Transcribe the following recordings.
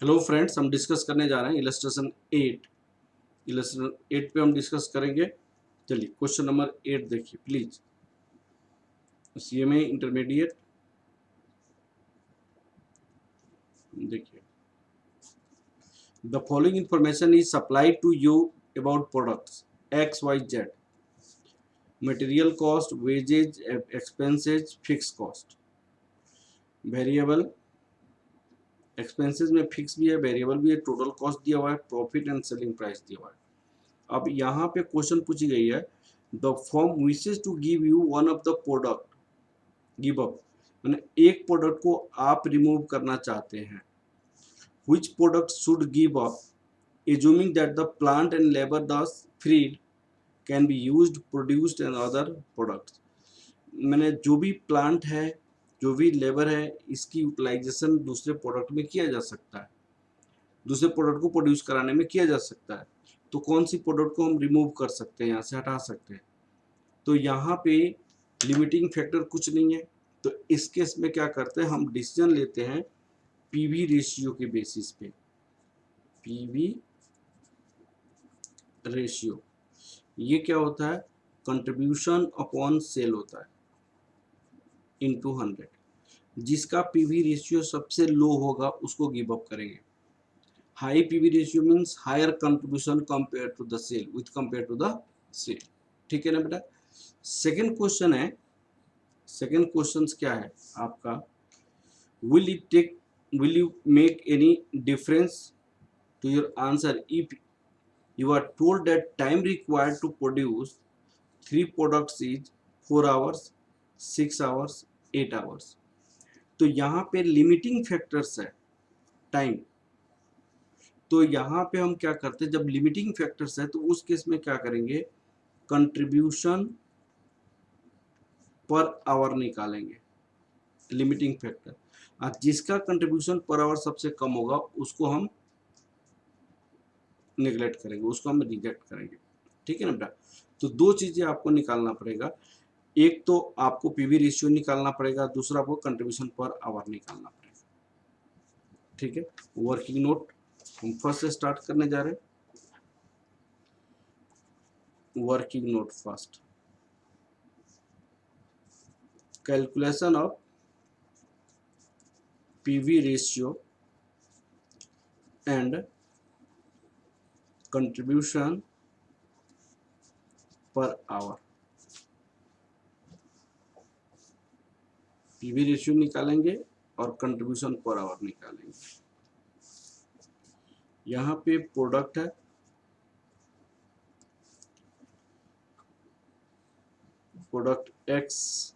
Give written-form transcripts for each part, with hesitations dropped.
Hello friends, हम discuss करने जा रहे हैं इलस्ट्रेशन 8। इलस्ट्रेशन 8 पे हम डिस्कस करेंगे। चलिए क्वेश्चन नंबर 8 देखिए प्लीज। सीएमए इंटरमीडिएट देखिए, the following information is supplied to you about products X Y Z. Material cost, wages, expenses, fix cost. Variable expenses में फिक्स भी है, वेरिएबल भी है, टोटल कॉस्ट दिया हुआ है, प्रॉफिट एंड सेलिंग प्राइस दिया हुआ है। अब यहाँ पे क्वेश्चन पूछी गई है, the firm wishes to give you one of the product, give up मैंने एक प्रोडक्ट को आप रिमूव करना चाहते हैं। Which product should give up assuming that the plant and labour thus freed can be used produced and other products. मैंने जो भी प्लांट है, जो भी लेबर है, इसकी यूटिलाइजेशन दूसरे प्रोडक्ट में किया जा सकता है, दूसरे प्रोडक्ट को प्रोड्यूस कराने में किया जा सकता है। तो कौन सी प्रोडक्ट को हम रिमूव कर सकते हैं, यहाँ से हटा सकते हैं। तो यहाँ पे लिमिटिंग फैक्टर कुछ नहीं है, तो इस केस में क्या करते हैं, हम डिसीजन लेते हैं पीवी रेशियो के बेसिस पे। पीवी रेशियो ये क्या होता है, कंट्रीब्यूशन अपॉन सेल होता है इनटू 100। जिसका पीवी रेशियो सबसे लो होगा उसको गिव अप करेंगे। High PV ratio means higher contribution compare to the sale, with compare to the sale. ठीक है ना बेटा। सेकंड क्वेश्चन है, सेकंड क्वेश्चन क्या है आपका, will it take will you make any difference to your answer if you are told that time required to produce 3 products is 4 hours, 6 hours, 8 hours। तो यहाँ पे लिमिटिंग फैक्टर्स है time. तो यहाँ पे हम क्या करते हैं, जब लिमिटिंग फैक्टर्स है तो उस केस में क्या करेंगे, कंट्रीब्यूशन पर आवर निकालेंगे, लिमिटिंग फैक्टर। और जिसका कंट्रीब्यूशन पर आवर सबसे कम होगा उसको हम निगलेक्ट करेंगे, उसको हम रिजेक्ट करेंगे। ठीक है ना बेटा। तो दो चीजें आपको निकालना पड़ेगा, एक तो आपको पीवी रेशियो निकालना पड़ेगा, दूसरा आपको कंट्रीब्यूशन पर आवर निकालना पड़ेगा। ठीक है। वर्किंग नोट हम फर्स्ट से स्टार्ट करने जा रहे हैं। Working node first, calculation of PV ratio and contribution per hour. PV ratio निकालेंगे और कंट्रीब्यूशन पर आवर निकालेंगे। यहाँ पे प्रोडक्ट है, product X,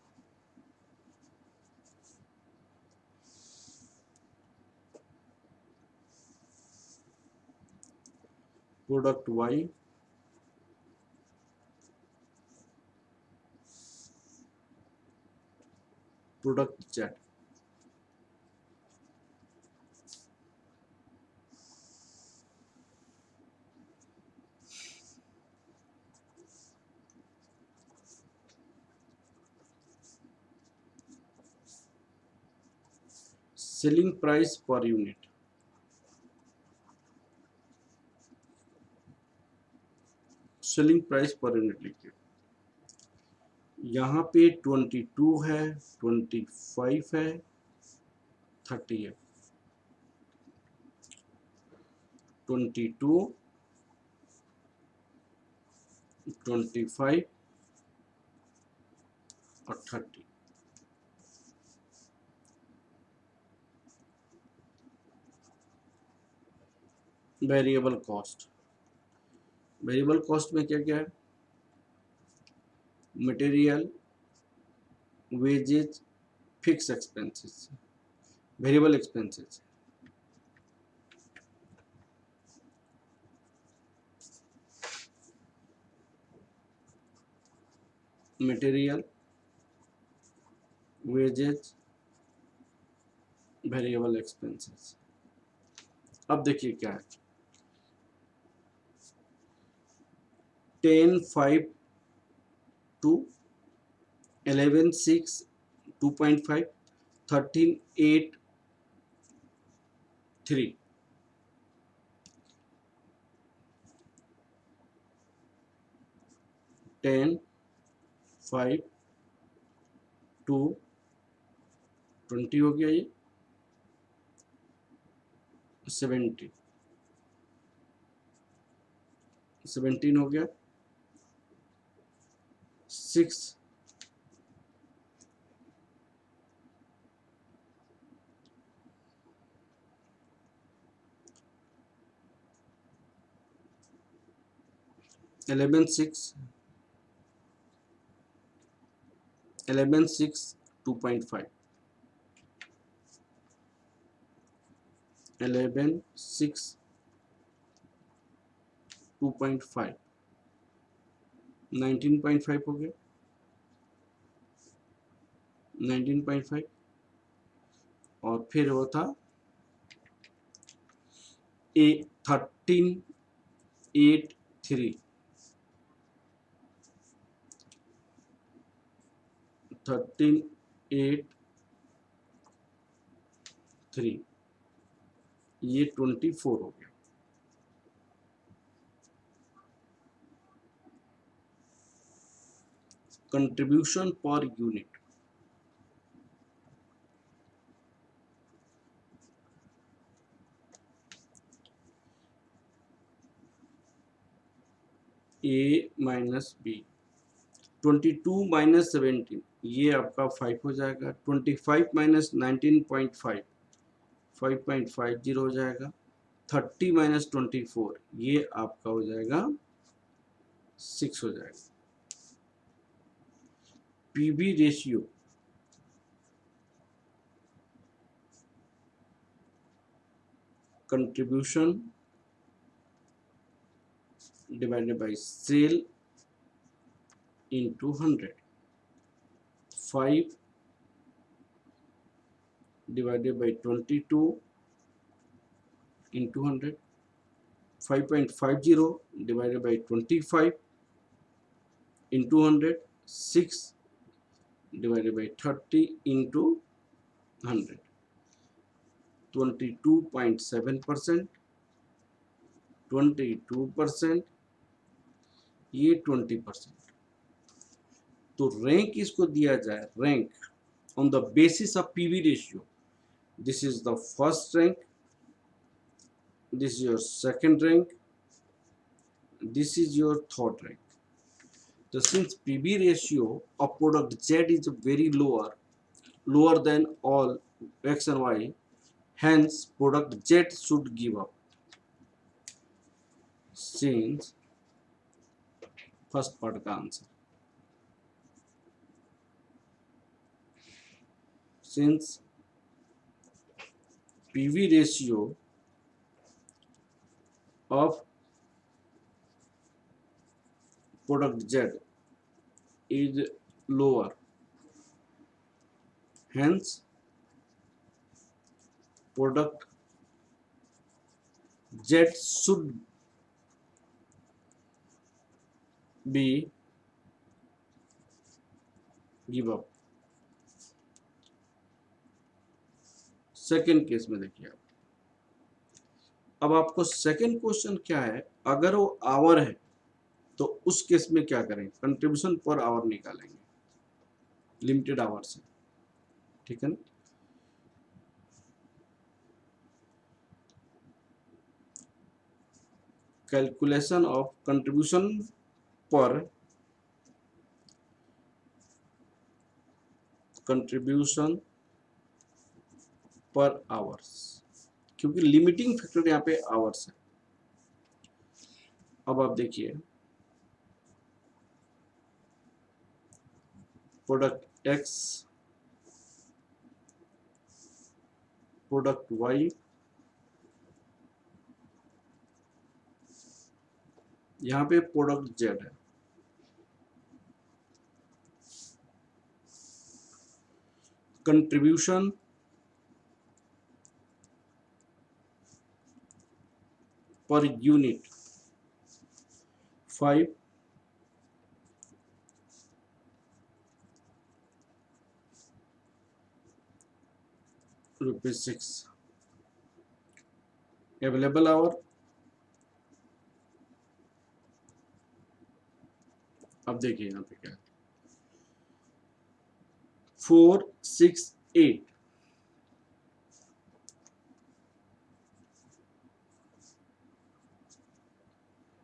product Y, product Z. Selling price per unit, selling price per unit लिखिए। यहाँ पे 22 है, 25 है, 30 है। 22, 25 और 30। वेरिएबल कॉस्ट, वेरिएबल कॉस्ट में क्या क्या है, material, wages, fix expenses, variable expenses. Material, wages, variable expenses. अब देखिए क्या है, 10, 5 टू 11, 6, 2.5, 13, 8, 3। 10, 5, 2, 20 हो गया, ये 17 हो गया, 6, 11, 6, 11, 6, 2.5, 11, 6, 2.5, 19.5 हो गया, 19.5, और फिर वो था 13, 8, 3, 13, 8, 3, ये 24 हो गया। कंट्रीब्यूशन पर यूनिट, ए माइनस बी, 22 माइनस 17, ये आपका 5 हो जाएगा, 25 माइनस 19.5, 5.50 हो जाएगा, 30 माइनस 24, ये आपका हो जाएगा 6 हो जाएगा। PV ratio, contribution divided by sale into 100, 5 divided by 22 into 100, 5.50 divided by 25 into 100, 6 divided by 30 into 100, 22.7%, 22%, ये 20%। तो रैंक इसको दिया जाए, rank on the basis of PV ratio, this is the first rank, this is your second rank, this is your third rank. So since PV ratio of product Z is very lower than all X and Y, hence product Z should give up. Since first part का answer, since PV ratio of product Z is lower, hence product Z should be give up. Second case में देखिए, अब आपको second question क्या है, अगर वो our है तो उस केस में क्या करेंगे, कंट्रीब्यूशन पर आवर निकालेंगे लिमिटेड आवर से, ठीक है ना। कैलकुलेशन ऑफ कंट्रीब्यूशन पर आवर्स, क्योंकि लिमिटिंग फैक्टर यहाँ पे आवर्स है। अब आप देखिए, प्रोडक्ट एक्स, प्रोडक्ट वाई, यहाँ पे प्रोडक्ट जेड है, contribution per unit 5, ₹6, available hour, अब अब देखिए यहाँ पे क्या है, 468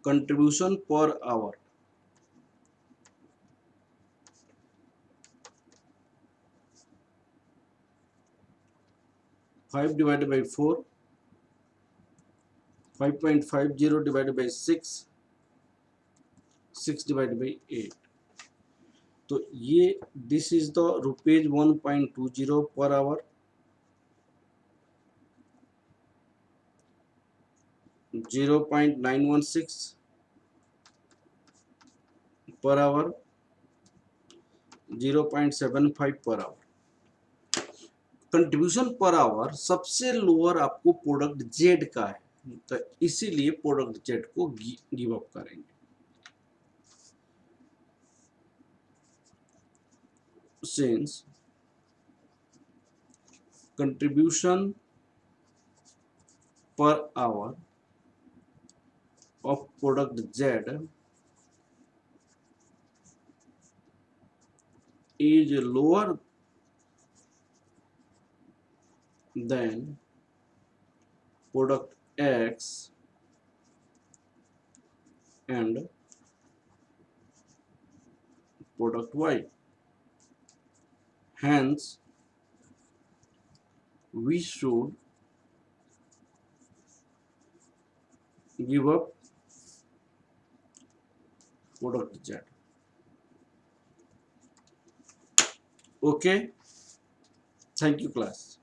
contribution per hour, 5 divided by 4, 5.50 divided by 6, 6 divided by 8. तो ये this is the rupees 1.20 per hour, 0.916 per hour, 0.75 per hour. Contribution per hour सबसे लोअर आपको प्रोडक्ट जेड का है, तो इसीलिए प्रोडक्ट जेड को गिव अप करेंगे। Since contribution per hour of product Z is lower than product X and product Y. Hence, we should give up product Z. Okay, thank you class.